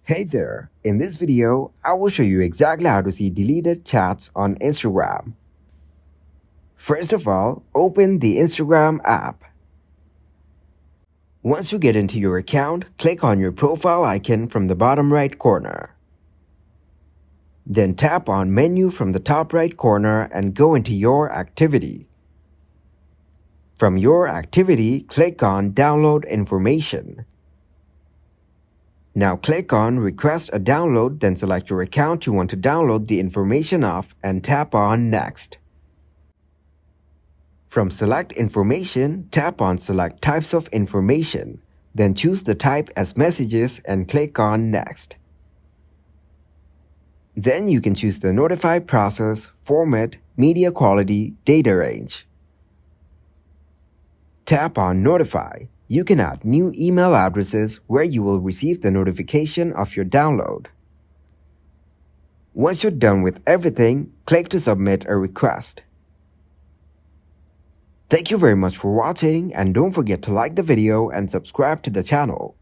Hey there, in this video, I will show you exactly how to see deleted chats on Instagram. First of all, open the Instagram app. Once you get into your account, click on your profile icon from the bottom right corner. Then tap on Menu from the top right corner and go into your activity. From your activity, click on Download Information. Now click on Request a Download, then select your account you want to download the information of and tap on Next. From Select Information, tap on Select Types of Information, then choose the type as Messages and click on Next. Then you can choose the Notify Process, Format, Media Quality, Data Range. Tap on Notify. You can add new email addresses where you will receive the notification of your download. Once you're done with everything, click to submit a request. Thank you very much for watching, and don't forget to like the video and subscribe to the channel.